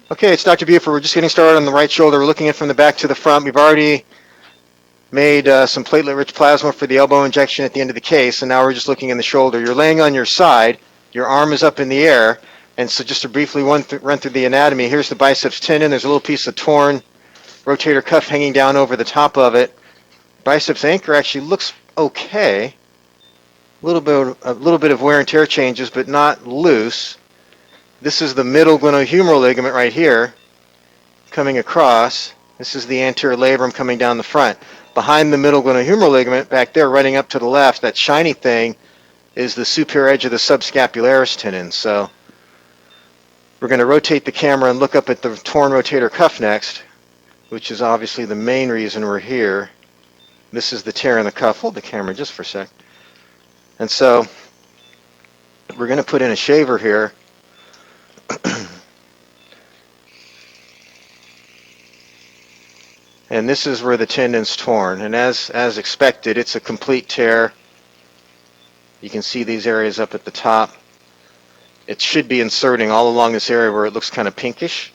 Okay, it's Dr. Buford. We're just getting started on the right shoulder. We're looking at from the back to the front. We've already made some platelet-rich plasma for the elbow injection at the end of the case, and now we're just looking in the shoulder. You're laying on your side. Your arm is up in the air. And so just to briefly run through the anatomy, here's the biceps tendon. There's a little piece of torn rotator cuff hanging down over the top of it. Biceps anchor actually looks okay. A little bit of wear and tear changes, but not loose. This is the middle glenohumeral ligament right here coming across. This is the anterior labrum coming down the front. Behind the middle glenohumeral ligament, back there running up to the left, that shiny thing is the superior edge of the subscapularis tendon. So we're going to rotate the camera and look up at the torn rotator cuff next, which is obviously the main reason we're here. This is the tear in the cuff. Hold the camera just for a sec. And so we're going to put in a shaver here. And this is where the tendon's torn. And as expected, it's a complete tear. You can see these areas up at the top. It should be inserting all along this area where it looks kind of pinkish.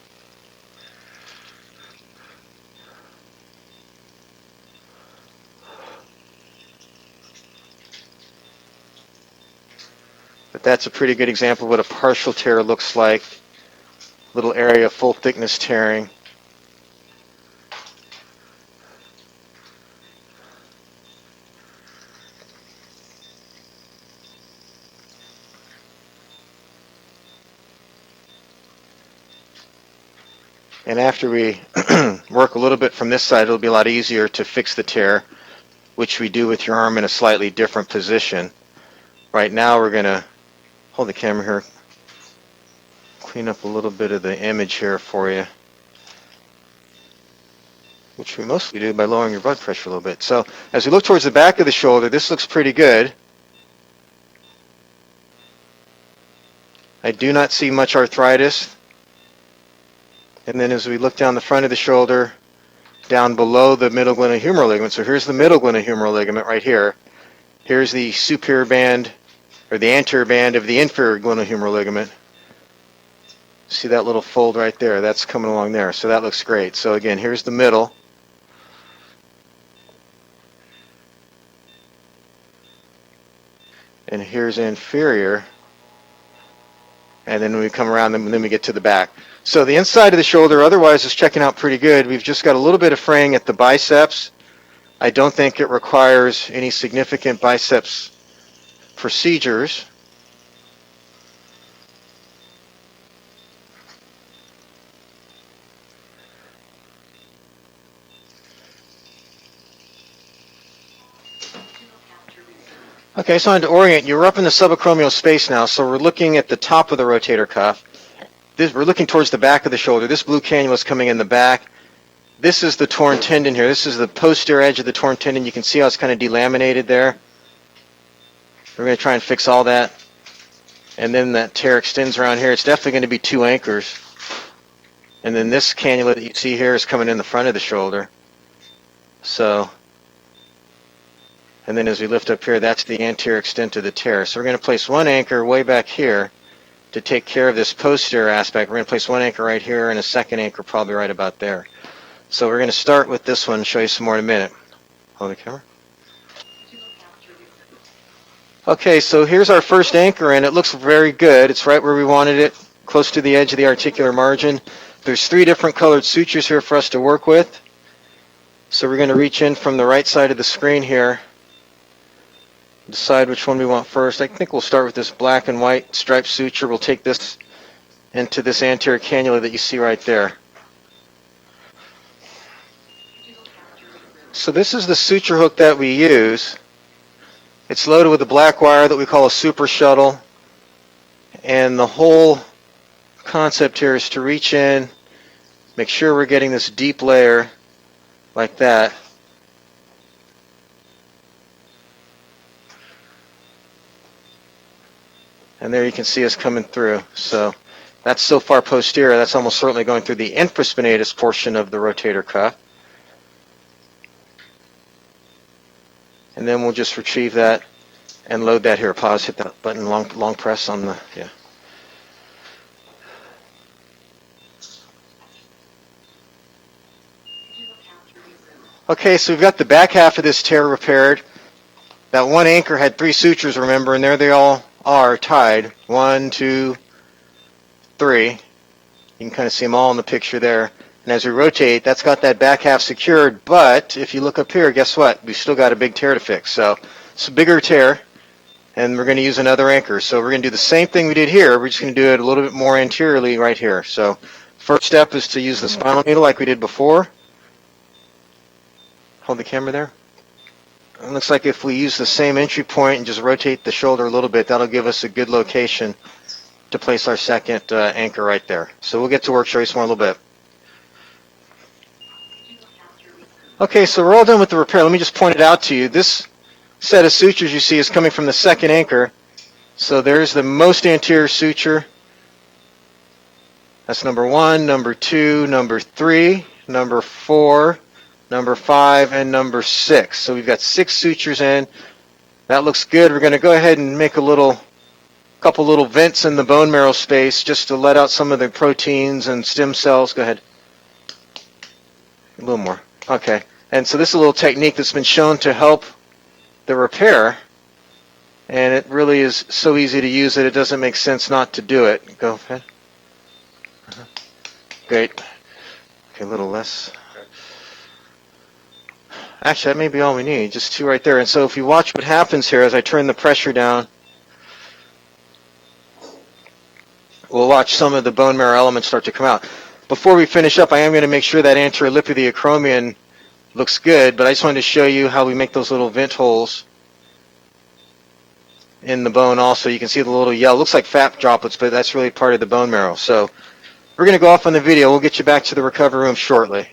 But that's a pretty good example of what a partial tear looks like. Little area of full thickness tearing. And after we work a little bit from this side, it'll be a lot easier to fix the tear, which we do with your arm in a slightly different position. Right now we're going to hold the camera here, clean up a little bit of the image here for you, which we mostly do by lowering your blood pressure a little bit. So as we look towards the back of the shoulder, this looks pretty good. I do not see much arthritis. And then as we look down the front of the shoulder, down below the middle glenohumeral ligament, so here's the middle glenohumeral ligament right here. Here's the superior band, or the anterior band of the inferior glenohumeral ligament. See that little fold right there? That's coming along there. So that looks great. So again, here's the middle. And here's inferior. And then when we come around, then we get to the back. So the inside of the shoulder otherwise is checking out pretty good. We've just got a little bit of fraying at the biceps. I don't think it requires any significant biceps procedures. Okay, so I wanted to orient you. We're up in the subacromial space now, so we're looking at the top of the rotator cuff. We're looking towards the back of the shoulder. This blue cannula is coming in the back. This is the torn tendon here. This is the posterior edge of the torn tendon. You can see how it's kind of delaminated there. We're going to try and fix all that. And then that tear extends around here. It's definitely going to be 2 anchors. And then this cannula that you see here is coming in the front of the shoulder. So, and then as we lift up here, that's the anterior extent of the tear. So we're going to place 1 anchor way back here to take care of this posterior aspect. We're going to place 1 anchor right here and a second anchor probably right about there. So we're going to start with this one and show you some more in a minute. Hold the camera. Okay, so here's our first anchor, and it looks very good. It's right where we wanted it, close to the edge of the articular margin. There's 3 different colored sutures here for us to work with. So we're going to reach in from the right side of the screen here, decide which one we want first. I think we'll start with this black and white striped suture. We'll take this into this anterior cannula that you see right there. So this is the suture hook that we use. It's loaded with a black wire that we call a super shuttle. And the whole concept here is to reach in, make sure we're getting this deep layer like that. And there you can see us coming through. So that's so far posterior, that's almost certainly going through the infraspinatus portion of the rotator cuff. And then we'll just retrieve that and load that here. Pause, hit that button, long press on the, yeah. Okay, so we've got the back half of this tear repaired. That one anchor had 3 sutures, remember, and there they all are tied. 1, 2, 3. You can kind of see them all in the picture there. And as we rotate, that's got that back half secured, but if you look up here, guess what? We've still got a big tear to fix. So it's a bigger tear, and we're going to use another anchor. So we're going to do the same thing we did here. We're just going to do it a little bit more anteriorly right here. So first step is to use the spinal needle like we did before. Hold the camera there. It looks like if we use the same entry point and just rotate the shoulder a little bit, that'll give us a good location to place our second anchor right there. So we'll get to work, show you some more in a little bit. Okay, so we're all done with the repair. Let me just point it out to you. This set of sutures you see is coming from the second anchor. So there's the most anterior suture. That's number 1, number 2, number 3, number 4, number 5, and number 6. So we've got 6 sutures in. That looks good. We're going to go ahead and make a couple little vents in the bone marrow space just to let out some of the proteins and stem cells. Go ahead. A little more. Okay. And so this is a little technique that's been shown to help the repair. And it really is so easy to use that it doesn't make sense not to do it. Go ahead. Great. Okay, a little less. Actually, that may be all we need. Just 2 right there. And so if you watch what happens here as I turn the pressure down, we'll watch some of the bone marrow elements start to come out. Before we finish up, I am going to make sure that anterior lip of the acromion looks good, but I just wanted to show you how we make those little vent holes in the bone also. You can see the little yellow. It looks like fat droplets, but that's really part of the bone marrow. So we're going to go off on the video. We'll get you back to the recovery room shortly.